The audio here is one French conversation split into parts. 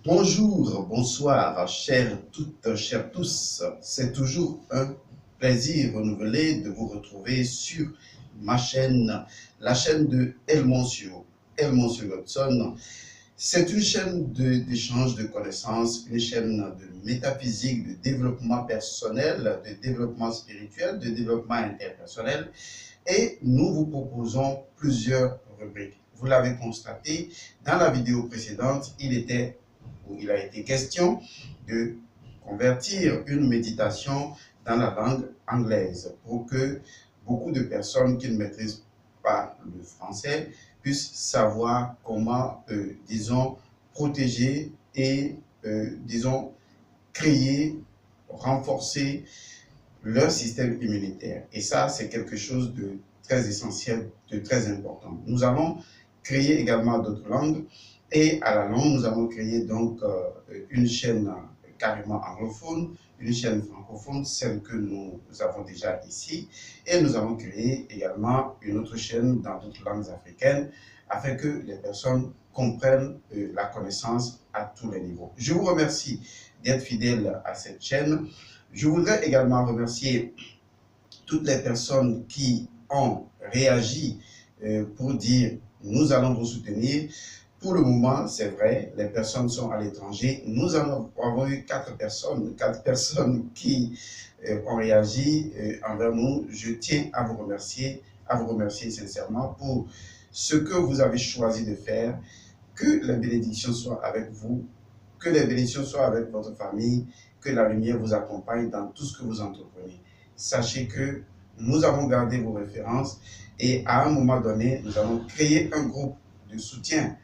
Bonjour, bonsoir, chères toutes, chers tous. C'est toujours un plaisir renouvelé de vous retrouver sur ma chaîne, la chaîne de El Monsieur Godson. C'est une chaîne d'échange de connaissances, une chaîne de métaphysique, de développement personnel, de développement spirituel, de développement interpersonnel. Et nous vous proposons plusieurs rubriques. Vous l'avez constaté, dans la vidéo précédente, il a été question de convertir une méditation dans la langue anglaise pour que beaucoup de personnes qui ne maîtrisent pas le français puissent savoir comment, disons, protéger et, disons, créer, renforcer leur système immunitaire. Et ça, c'est quelque chose de très essentiel, de très important. Nous allons créer également d'autres langues. Et à la longue, nous allons créer donc une chaîne carrément anglophone, une chaîne francophone, celle que nous avons déjà ici. Et nous allons créer également une autre chaîne dans d'autres langues africaines afin que les personnes comprennent la connaissance à tous les niveaux. Je vous remercie d'être fidèles à cette chaîne. Je voudrais également remercier toutes les personnes qui ont réagi pour dire « nous allons vous soutenir ». Pour le moment, c'est vrai, les personnes sont à l'étranger. Nous avons eu quatre personnes qui ont réagi envers nous. Je tiens à vous remercier sincèrement pour ce que vous avez choisi de faire. Que les bénédictions soient avec vous, que les bénédictions soient avec votre famille, que la lumière vous accompagne dans tout ce que vous entreprenez. Sachez que nous avons gardé vos références et à un moment donné, nous allons créer un groupe de soutien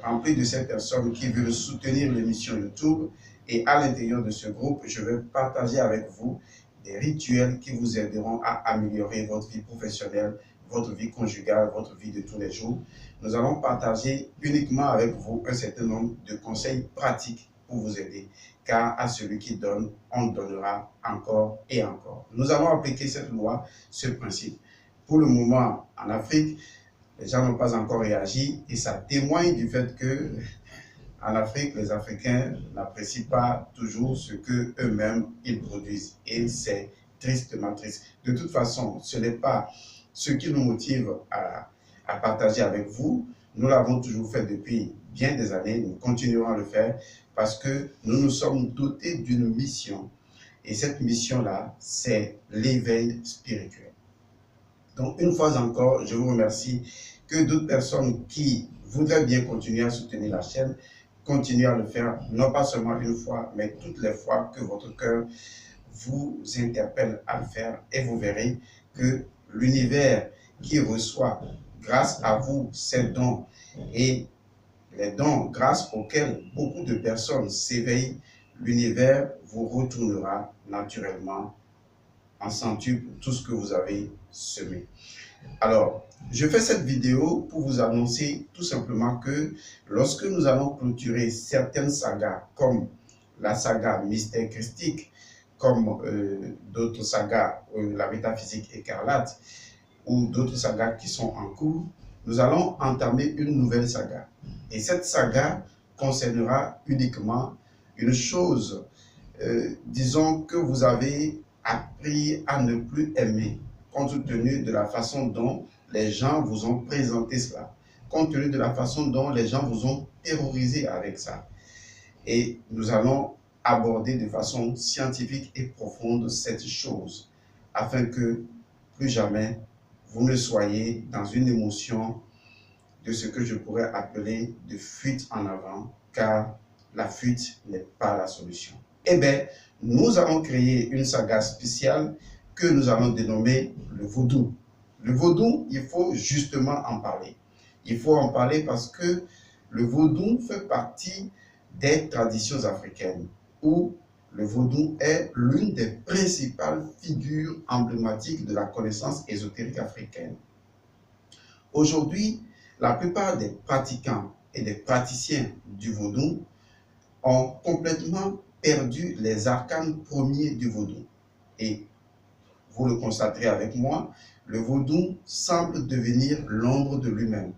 rempli de ces personnes qui veulent soutenir l'émission YouTube. Et à l'intérieur de ce groupe, je vais partager avec vous des rituels qui vous aideront à améliorer votre vie professionnelle, votre vie conjugale, votre vie de tous les jours. Nous allons partager uniquement avec vous un certain nombre de conseils pratiques pour vous aider, car à celui qui donne, on donnera encore et encore. Nous allons appliquer cette loi, ce principe. Pour le moment, en Afrique, les gens n'ont pas encore réagi et ça témoigne du fait que en Afrique, les Africains n'apprécient pas toujours ce que eux-mêmes ils produisent et c'est tristement triste. De toute façon, ce n'est pas ce qui nous motive à partager avec vous. Nous l'avons toujours fait depuis bien des années, nous continuerons à le faire parce que nous nous sommes dotés d'une mission et cette mission-là, c'est l'éveil spirituel. Donc, une fois encore, je vous remercie que d'autres personnes qui voudraient bien continuer à soutenir la chaîne continuent à le faire, non pas seulement une fois, mais toutes les fois que votre cœur vous interpelle à le faire. Et vous verrez que l'univers qui reçoit, grâce à vous, ces dons et les dons grâce auxquels beaucoup de personnes s'éveillent, l'univers vous retournera naturellement en centuple tout ce que vous avez semé. Alors, je fais cette vidéo pour vous annoncer tout simplement que lorsque nous allons clôturer certaines sagas, comme la saga Mystère Christique, comme d'autres sagas, la métaphysique écarlate, ou d'autres sagas qui sont en cours, nous allons entamer une nouvelle saga. Et cette saga concernera uniquement une chose, disons que vous avez appris à ne plus aimer, compte tenu de la façon dont les gens vous ont présenté cela, compte tenu de la façon dont les gens vous ont terrorisé avec ça. Et nous allons aborder de façon scientifique et profonde cette chose, afin que plus jamais vous ne soyez dans une émotion de ce que je pourrais appeler de fuite en avant, car la fuite n'est pas la solution. Eh bien, nous allons créer une saga spéciale que nous allons dénommer le vaudou. Le vaudou, il faut justement en parler. Il faut en parler parce que le vaudou fait partie des traditions africaines où le vaudou est l'une des principales figures emblématiques de la connaissance ésotérique africaine. Aujourd'hui, la plupart des pratiquants et des praticiens du vaudou ont complètement perdu les arcanes premiers du vaudou. Et vous le constaterez avec moi, le vaudou semble devenir l'ombre de lui-même.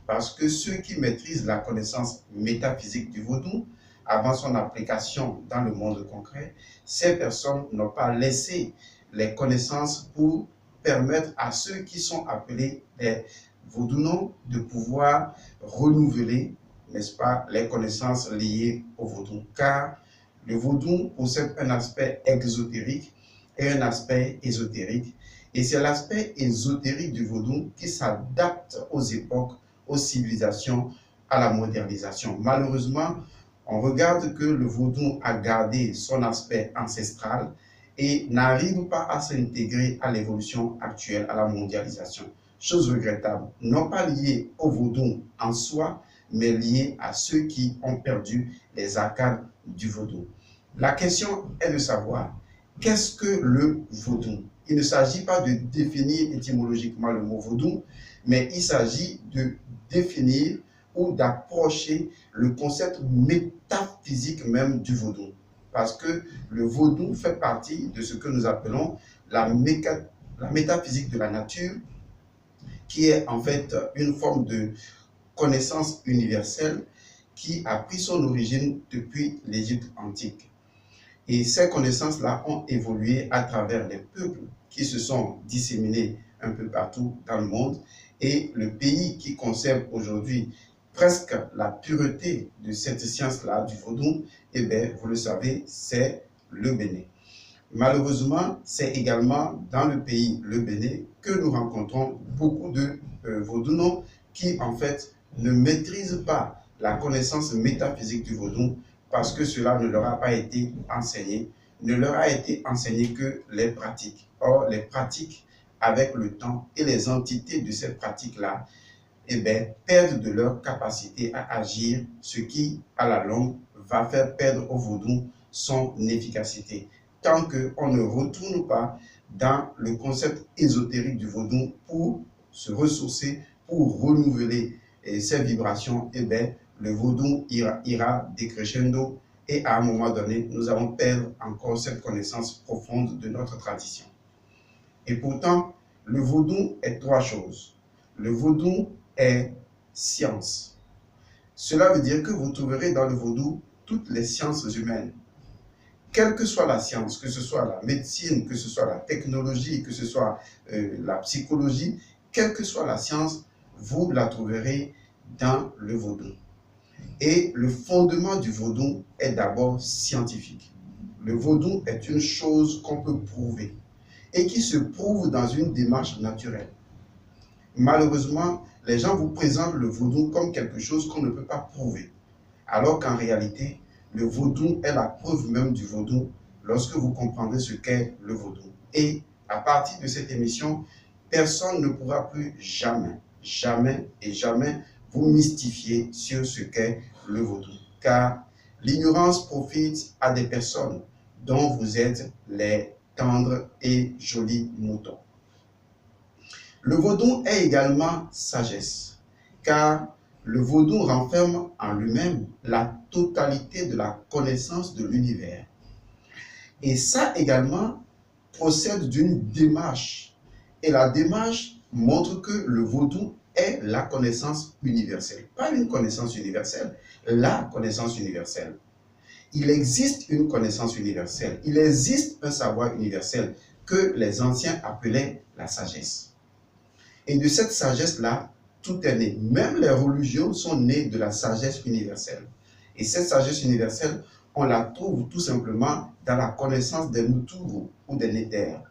Parce que ceux qui maîtrisent la connaissance métaphysique du vaudou avant son application dans le monde concret, ces personnes n'ont pas laissé les connaissances pour permettre à ceux qui sont appelés des vaudounos de pouvoir renouveler, n'est-ce pas, les connaissances liées au vaudou. Car le vaudou possède un aspect exotérique et un aspect ésotérique. Et c'est l'aspect ésotérique du vaudou qui s'adapte aux époques, aux civilisations, à la modernisation. Malheureusement, on regarde que le vaudou a gardé son aspect ancestral et n'arrive pas à s'intégrer à l'évolution actuelle, à la mondialisation. Chose regrettable, non pas liée au vaudou en soi, mais liée à ceux qui ont perdu les arcanes du vaudou. La question est de savoir, qu'est-ce que le vaudou? Il ne s'agit pas de définir étymologiquement le mot vaudou, mais il s'agit de définir ou d'approcher le concept métaphysique même du vaudou. Parce que le vaudou fait partie de ce que nous appelons la métaphysique de la nature, qui est en fait une forme de connaissance universelle qui a pris son origine depuis l'Égypte antique. Et ces connaissances-là ont évolué à travers les peuples qui se sont disséminés un peu partout dans le monde. Et le pays qui conserve aujourd'hui presque la pureté de cette science-là, du vaudou, eh bien, vous le savez, c'est le Bénin. Malheureusement, c'est également dans le pays, le Bénin, que nous rencontrons beaucoup de vaudounos qui, en fait, ne maîtrisent pas la connaissance métaphysique du vaudou parce que cela ne leur a pas été enseigné, ne leur a été enseigné que les pratiques. Or, les pratiques, avec le temps et les entités de cette pratique-là, eh bien, perdent de leur capacité à agir, ce qui, à la longue, va faire perdre au vaudou son efficacité. Tant qu'on ne retourne pas dans le concept ésotérique du vaudou pour se ressourcer, pour renouveler ses vibrations, eh bien, le vaudou ira décrescendo et à un moment donné, nous allons perdre encore cette connaissance profonde de notre tradition. Et pourtant, le vaudou est trois choses. Le vaudou est science. Cela veut dire que vous trouverez dans le vaudou toutes les sciences humaines. Quelle que soit la science, que ce soit la médecine, que ce soit la technologie, que ce soit la psychologie, quelle que soit la science, vous la trouverez dans le vaudou. Et le fondement du vaudou est d'abord scientifique. Le vaudou est une chose qu'on peut prouver et qui se prouve dans une démarche naturelle. Malheureusement, les gens vous présentent le vaudou comme quelque chose qu'on ne peut pas prouver, alors qu'en réalité, le vaudou est la preuve même du vaudou lorsque vous comprendrez ce qu'est le vaudou. Et à partir de cette émission, personne ne pourra plus jamais, jamais et jamais vous mystifier sur ce qu'est le vaudou. Car l'ignorance profite à des personnes dont vous êtes les tendres et jolis moutons. Le vaudou est également sagesse, car le vaudou renferme en lui-même la totalité de la connaissance de l'univers. Et ça également procède d'une démarche. Et la démarche montre que le vaudou est la connaissance universelle. Pas une connaissance universelle, la connaissance universelle. Il existe une connaissance universelle, il existe un savoir universel que les anciens appelaient la sagesse. Et de cette sagesse-là, tout est né. Même les religions sont nées de la sagesse universelle. Et cette sagesse universelle, on la trouve tout simplement dans la connaissance des Nuturu ou des Néters.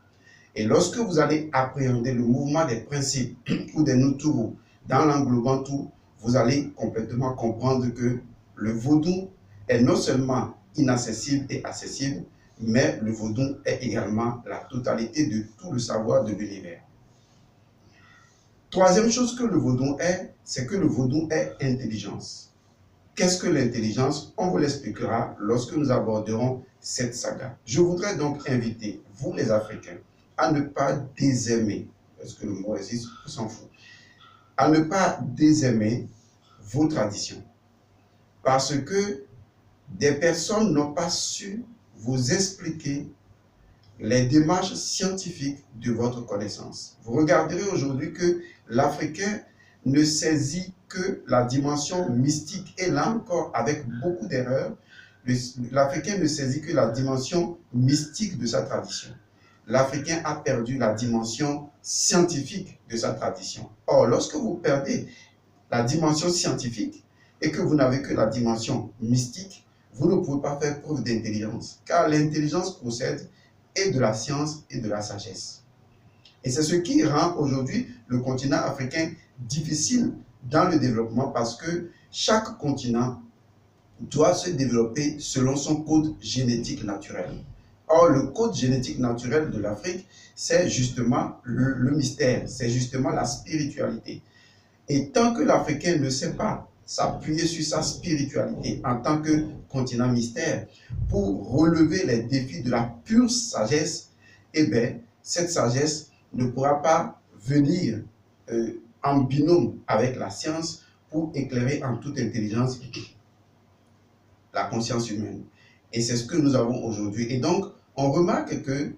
Et lorsque vous allez appréhender le mouvement des principes ou des Nuturu dans l'englobant tout, vous allez complètement comprendre que le vaudou est non seulement inaccessible et accessible, mais le vaudou est également la totalité de tout le savoir de l'univers. Troisième chose que le vaudou est, c'est que le vaudou est intelligence. Qu'est-ce que l'intelligence? On vous l'expliquera lorsque nous aborderons cette saga. Je voudrais donc inviter, vous les Africains, à ne pas désaimer, est-ce que le mot existe? On s'en fout. À ne pas désaimer vos traditions. Parce que des personnes n'ont pas su vous expliquer les démarches scientifiques de votre connaissance. Vous regarderez aujourd'hui que l'Africain ne saisit que la dimension mystique et là encore avec beaucoup d'erreurs, L'Africain ne saisit que la dimension mystique de sa tradition. L'Africain a perdu la dimension scientifique de sa tradition. Or, lorsque vous perdez la dimension scientifique et que vous n'avez que la dimension mystique, vous ne pouvez pas faire preuve d'intelligence, car l'intelligence procède et de la science et de la sagesse. Et c'est ce qui rend aujourd'hui le continent africain difficile dans le développement, parce que chaque continent doit se développer selon son code génétique naturel. Or, le code génétique naturel de l'Afrique, c'est justement le mystère, c'est justement la spiritualité. Et tant que l'Africain ne sait pas s'appuyer sur sa spiritualité en tant que continent mystère pour relever les défis de la pure sagesse, eh bien, cette sagesse ne pourra pas venir en binôme avec la science pour éclairer en toute intelligence la conscience humaine. Et c'est ce que nous avons aujourd'hui. Et donc, on remarque que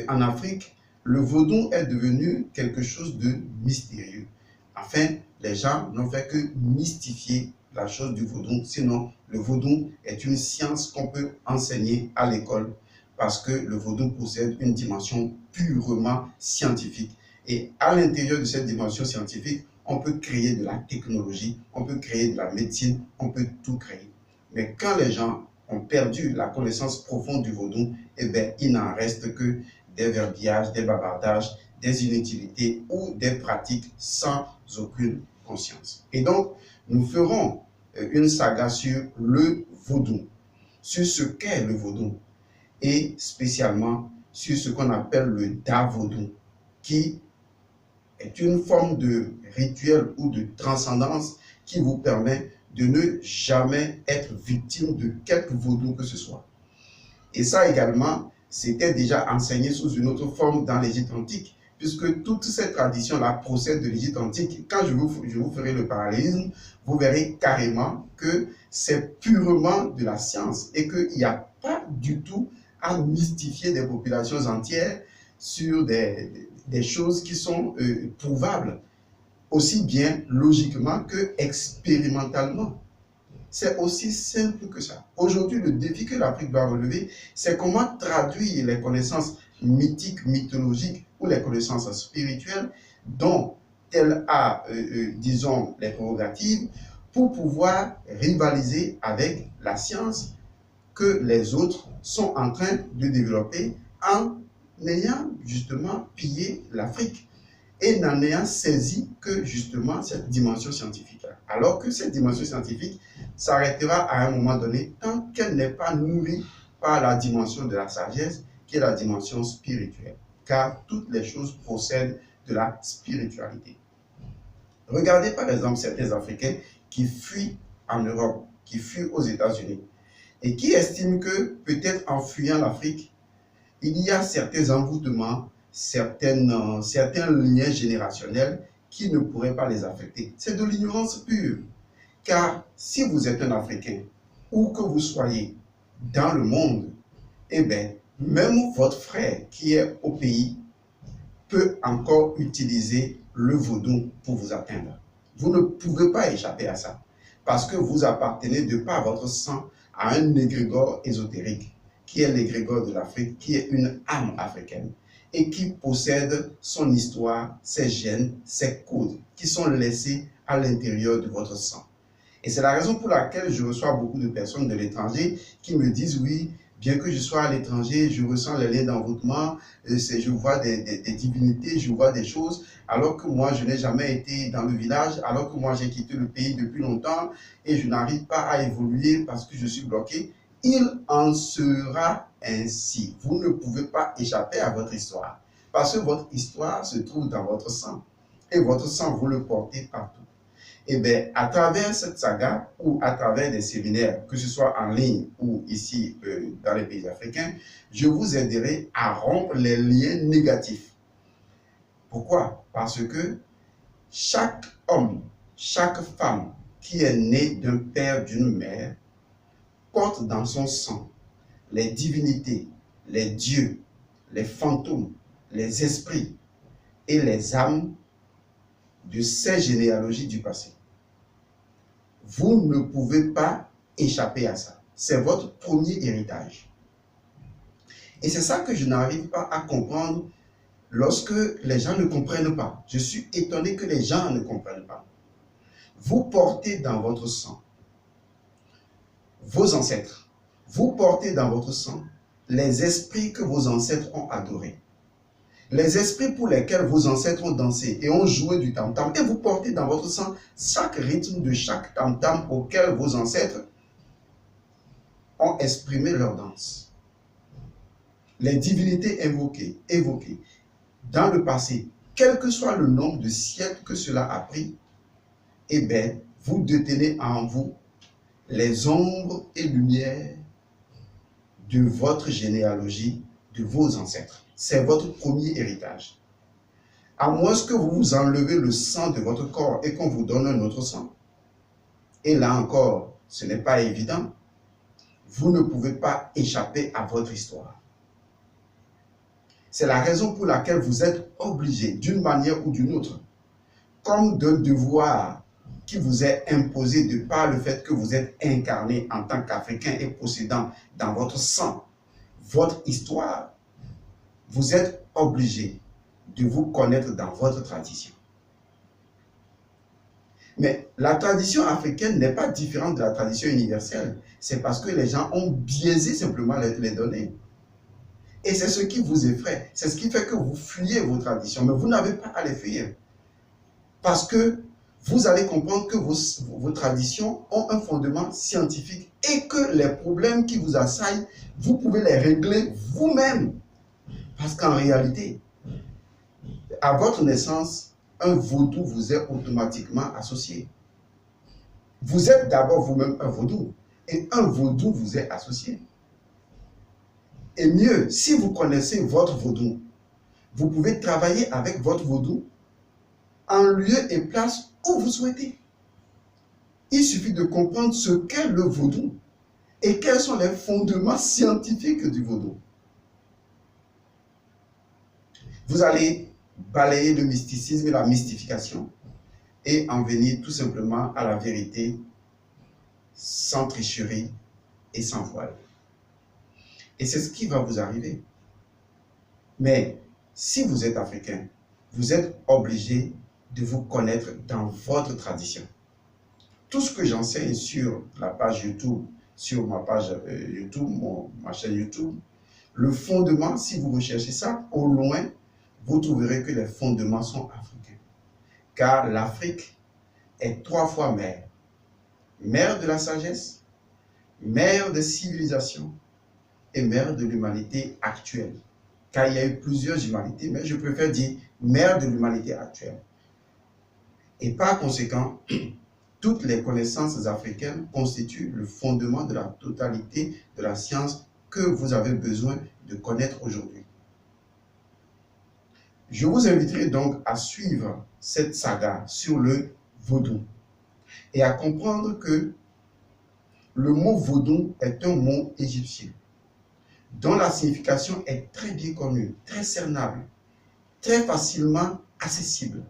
en Afrique, le vaudou est devenu quelque chose de mystérieux. Enfin, les gens n'ont fait que mystifier la chose du vaudou. Sinon, le vaudou est une science qu'on peut enseigner à l'école, parce que le vaudou possède une dimension purement scientifique. Et à l'intérieur de cette dimension scientifique, on peut créer de la technologie, on peut créer de la médecine, on peut tout créer. Mais quand les gens ont perdu la connaissance profonde du vaudou, eh bien, il n'en reste que des verbiages, des bavardages, des inutilités ou des pratiques sans aucune conscience. Et donc, nous ferons une saga sur le vaudou, sur ce qu'est le vaudou, et spécialement sur ce qu'on appelle le da-vaudou, qui est une forme de rituel ou de transcendance qui vous permet de ne jamais être victime de quelque vaudou que ce soit. Et ça également, c'était déjà enseigné sous une autre forme dans l'Égypte antique, puisque toutes ces traditions-là procèdent de l'Égypte antique. Quand je vous ferai le parallélisme, vous verrez carrément que c'est purement de la science et qu'il n'y a pas du tout à mystifier des populations entières sur des choses qui sont prouvables, aussi bien logiquement que expérimentalement. C'est aussi simple que ça. Aujourd'hui, le défi que l'Afrique doit relever, c'est comment traduire les connaissances mythiques, mythologiques ou les connaissances spirituelles dont elle a, disons, les prérogatives, pour pouvoir rivaliser avec la science que les autres sont en train de développer en ayant justement pillé l'Afrique et n'en ayant saisi que justement cette dimension scientifique. Alors que cette dimension scientifique s'arrêtera à un moment donné tant qu'elle n'est pas nourrie par la dimension de la sagesse, qui est la dimension spirituelle. Car toutes les choses procèdent de la spiritualité. Regardez par exemple certains Africains qui fuient en Europe, qui fuient aux États-Unis, et qui estiment que peut-être en fuyant l'Afrique, il y a certains envoûtements, certains liens générationnels qui ne pourraient pas les affecter. C'est de l'ignorance pure. Car si vous êtes un Africain, où que vous soyez dans le monde, eh bien, même votre frère qui est au pays peut encore utiliser le vaudou pour vous atteindre. Vous ne pouvez pas échapper à ça, parce que vous appartenez de par votre sang à un égrégore ésotérique, qui est l'égrégore de l'Afrique, qui est une âme africaine, et qui possède son histoire, ses gènes, ses codes, qui sont laissés à l'intérieur de votre sang. Et c'est la raison pour laquelle je reçois beaucoup de personnes de l'étranger qui me disent, oui, bien que je sois à l'étranger, je ressens les liens d'envoûtement, je vois des divinités, je vois des choses, alors que moi, je n'ai jamais été dans le village, alors que moi, j'ai quitté le pays depuis longtemps et je n'arrive pas à évoluer parce que je suis bloqué. Il en sera ainsi. Vous ne pouvez pas échapper à votre histoire, parce que votre histoire se trouve dans votre sang. Et votre sang, vous le portez partout. Et bien, à travers cette saga, ou à travers des séminaires, que ce soit en ligne ou ici dans les pays africains, je vous aiderai à rompre les liens négatifs. Pourquoi? Parce que chaque homme, chaque femme qui est né d'un père, d'une mère, porte dans son sang les divinités, les dieux, les fantômes, les esprits et les âmes de ces généalogies du passé. Vous ne pouvez pas échapper à ça. c'est votre premier héritage. Et c'est ça que je n'arrive pas à comprendre lorsque les gens ne comprennent pas. Je suis étonné que les gens ne comprennent pas. Vous portez dans votre sang vos ancêtres. Vous portez dans votre sang les esprits que vos ancêtres ont adorés. Les esprits pour lesquels vos ancêtres ont dansé et ont joué du tam-tam. Et vous portez dans votre sang chaque rythme de chaque tam-tam auquel vos ancêtres ont exprimé leur danse. Les divinités évoquées dans le passé, quel que soit le nombre de siècles que cela a pris, eh bien, vous détenez en vous les ombres et lumières de votre généalogie, de vos ancêtres. C'est votre premier héritage. À moins que vous vous enlevez le sang de votre corps et qu'on vous donne un autre sang. Et là encore, ce n'est pas évident. Vous ne pouvez pas échapper à votre histoire. C'est la raison pour laquelle vous êtes obligé, d'une manière ou d'une autre, comme d'un devoir qui vous est imposé de par le fait que vous êtes incarné en tant qu'Africain et possédant dans votre sang votre histoire, vous êtes obligé de vous connaître dans votre tradition. Mais la tradition africaine n'est pas différente de la tradition universelle. C'est parce que les gens ont biaisé simplement les données. Et c'est ce qui vous effraie. C'est ce qui fait que vous fuyez vos traditions. Mais vous n'avez pas à les fuir. Parce que vous allez comprendre que vos traditions ont un fondement scientifique et que les problèmes qui vous assaillent, vous pouvez les régler vous-même. Parce qu'en réalité, à votre naissance, un vaudou vous est automatiquement associé. Vous êtes d'abord vous-même un vaudou et un vaudou vous est associé. Et mieux, si vous connaissez votre vaudou, vous pouvez travailler avec votre vaudou en lieu et place où vous souhaitez. Il suffit de comprendre ce qu'est le vaudou et quels sont les fondements scientifiques du vaudou. Vous allez balayer le mysticisme et la mystification et en venir tout simplement à la vérité sans tricherie et sans voile. Et c'est ce qui va vous arriver. Mais si vous êtes africain, vous êtes obligé de vous connaître dans votre tradition. Tout ce que j'enseigne sur la page YouTube, sur ma page YouTube, ma chaîne YouTube, le fondement, si vous recherchez ça, au loin, vous trouverez que les fondements sont africains. Car l'Afrique est 3 fois mère. Mère de la sagesse, mère de civilisation et mère de l'humanité actuelle. Car il y a eu plusieurs humanités, mais je préfère dire mère de l'humanité actuelle. Et par conséquent, toutes les connaissances africaines constituent le fondement de la totalité de la science que vous avez besoin de connaître aujourd'hui. Je vous inviterai donc à suivre cette saga sur le vaudou et à comprendre que le mot vaudou est un mot égyptien dont la signification est très bien connue, très cernable, très facilement accessible.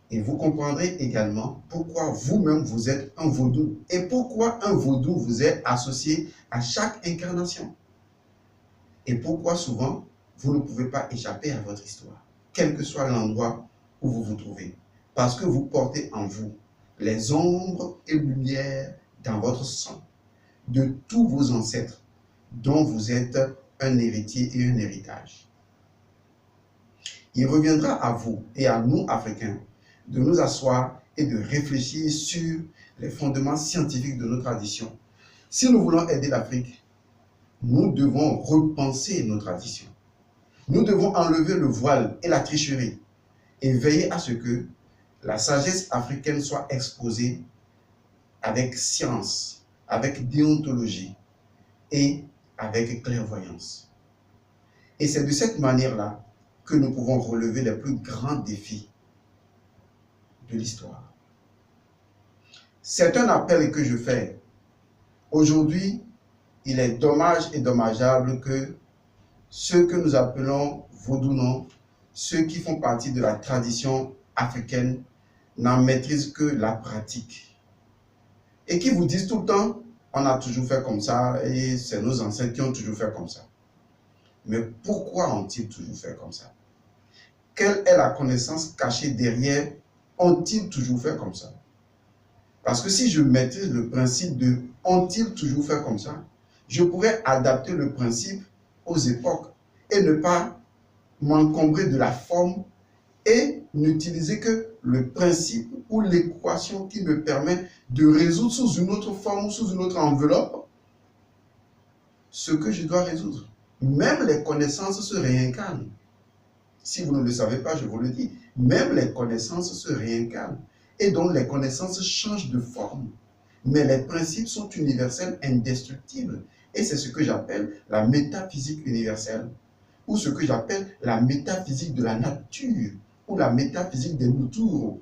Et vous comprendrez également pourquoi vous-même vous êtes un vaudou et pourquoi un vaudou vous est associé à chaque incarnation. Et pourquoi souvent vous ne pouvez pas échapper à votre histoire, quel que soit l'endroit où vous vous trouvez. Parce que vous portez en vous les ombres et lumières dans votre sang de tous vos ancêtres dont vous êtes un héritier et un héritage. Il reviendra à vous et à nous, Africains, de nous asseoir et de réfléchir sur les fondements scientifiques de nos traditions. Si nous voulons aider l'Afrique, nous devons repenser nos traditions. Nous devons enlever le voile et la tricherie et veiller à ce que la sagesse africaine soit exposée avec science, avec déontologie et avec clairvoyance. Et c'est de cette manière-là que nous pouvons relever les plus grands défis de l'histoire. C'est un appel que je fais. Aujourd'hui, il est dommage et dommageable que ceux que nous appelons vaudou-non, ceux qui font partie de la tradition africaine, n'en maîtrisent que la pratique. Et qui vous disent tout le temps, on a toujours fait comme ça et c'est nos ancêtres qui ont toujours fait comme ça. Mais pourquoi ont-ils toujours fait comme ça? Quelle est la connaissance cachée derrière ont-ils toujours fait comme ça? Parce que si je mettais le principe de ont-ils toujours fait comme ça, je pourrais adapter le principe aux époques et ne pas m'encombrer de la forme et n'utiliser que le principe ou l'équation qui me permet de résoudre sous une autre forme ou sous une autre enveloppe ce que je dois résoudre. Même les connaissances se réincarnent. Si vous ne le savez pas, je vous le dis. Même les connaissances se réincarnent. Et donc les connaissances changent de forme. Mais les principes sont universels, indestructibles. Et c'est ce que j'appelle la métaphysique universelle, ou ce que j'appelle la métaphysique de la nature, ou la métaphysique des Muturu.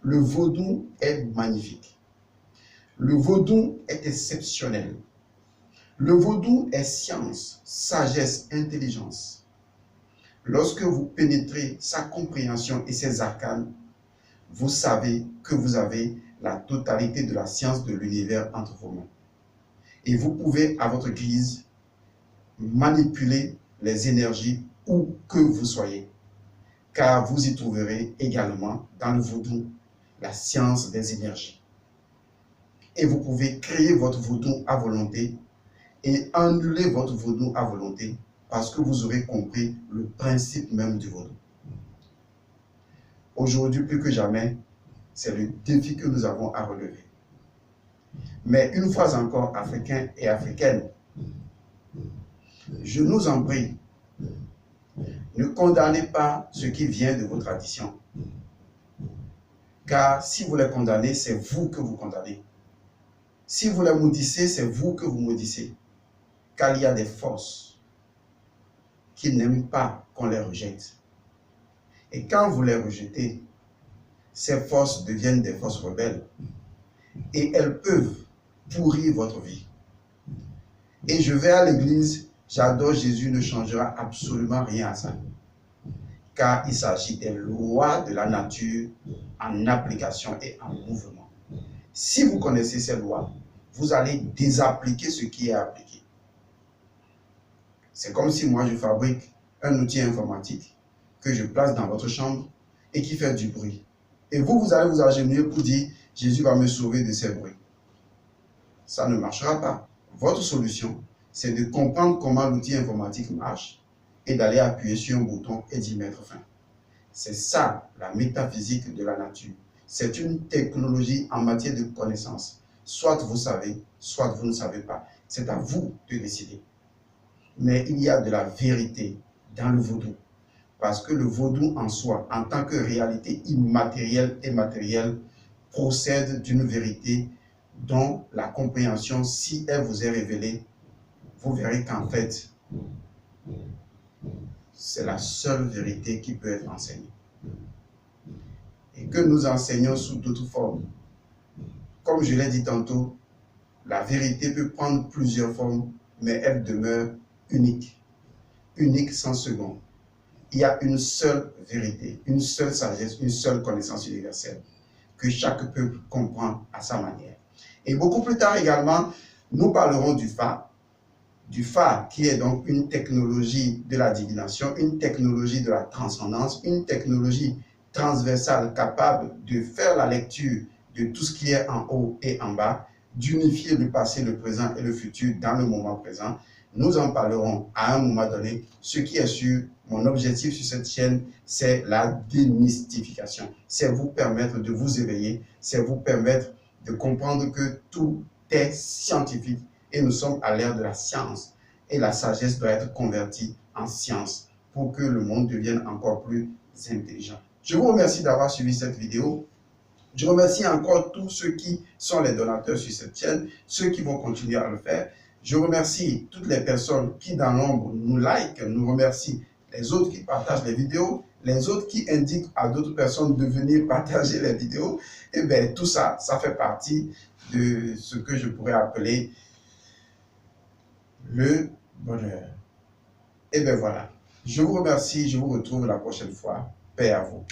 Le vaudou est magnifique. Le vaudou est exceptionnel. Le vaudou est science, sagesse, intelligence. Lorsque vous pénétrez sa compréhension et ses arcanes, vous savez que vous avez la totalité de la science de l'univers entre vos mains. Et vous pouvez, à votre guise, manipuler les énergies où que vous soyez, car vous y trouverez également dans le vaudou la science des énergies. Et vous pouvez créer votre vaudou à volonté et annuler votre vaudou à volonté parce que vous aurez compris le principe même du vaudou. Aujourd'hui, plus que jamais, c'est le défi que nous avons à relever. Mais une fois encore, Africains et Africaines, je nous en prie, ne condamnez pas ce qui vient de vos traditions. Car si vous les condamnez, c'est vous que vous condamnez. Si vous les maudissez, c'est vous que vous maudissez. Car il y a des forces qui n'aiment pas qu'on les rejette. Et quand vous les rejetez, ces forces deviennent des forces rebelles. Et elles peuvent pourrir votre vie. Et je vais à l'église, j'adore Jésus, ne changera absolument rien à ça. Car il s'agit des lois de la nature en application et en mouvement. Si vous connaissez ces lois, vous allez désappliquer ce qui est appliqué. C'est comme si moi je fabrique un outil informatique que je place dans votre chambre et qui fait du bruit. Et vous allez vous agenouiller pour dire Jésus va me sauver de ces bruits. Ça ne marchera pas. Votre solution, c'est de comprendre comment l'outil informatique marche et d'aller appuyer sur un bouton et d'y mettre fin. C'est ça la métaphysique de la nature. C'est une technologie en matière de connaissance. Soit vous savez, soit vous ne savez pas. C'est à vous de décider. Mais il y a de la vérité dans le vaudou. Parce que le vaudou en soi, en tant que réalité immatérielle et matérielle, procède d'une vérité dont la compréhension, si elle vous est révélée, vous verrez qu'en fait, c'est la seule vérité qui peut être enseignée. Et que nous enseignons sous d'autres formes. Comme je l'ai dit tantôt, la vérité peut prendre plusieurs formes, mais elle demeure unique. Unique sans second. Il y a une seule vérité, une seule sagesse, une seule connaissance universelle que chaque peuple comprend à sa manière. Et beaucoup plus tard également, nous parlerons du Fa qui est donc une technologie de la divination, une technologie de la transcendance, une technologie transversale capable de faire la lecture de tout ce qui est en haut et en bas, d'unifier le passé, le présent et le futur dans le moment présent. Nous en parlerons à un moment donné. Ce qui est sûr, mon objectif sur cette chaîne, c'est la démystification. C'est vous permettre de vous éveiller, c'est vous permettre de comprendre que tout est scientifique et nous sommes à l'ère de la science. Et la sagesse doit être convertie en science pour que le monde devienne encore plus intelligent. Je vous remercie d'avoir suivi cette vidéo. Je remercie encore tous ceux qui sont les donateurs sur cette chaîne, ceux qui vont continuer à le faire. Je remercie toutes les personnes qui dans l'ombre nous like, nous remercie les autres qui partagent les vidéos, les autres qui indiquent à d'autres personnes de venir partager les vidéos. Et bien tout ça, ça fait partie de ce que je pourrais appeler le bonheur. Et bien voilà, je vous remercie, je vous retrouve la prochaine fois. Paix à vous.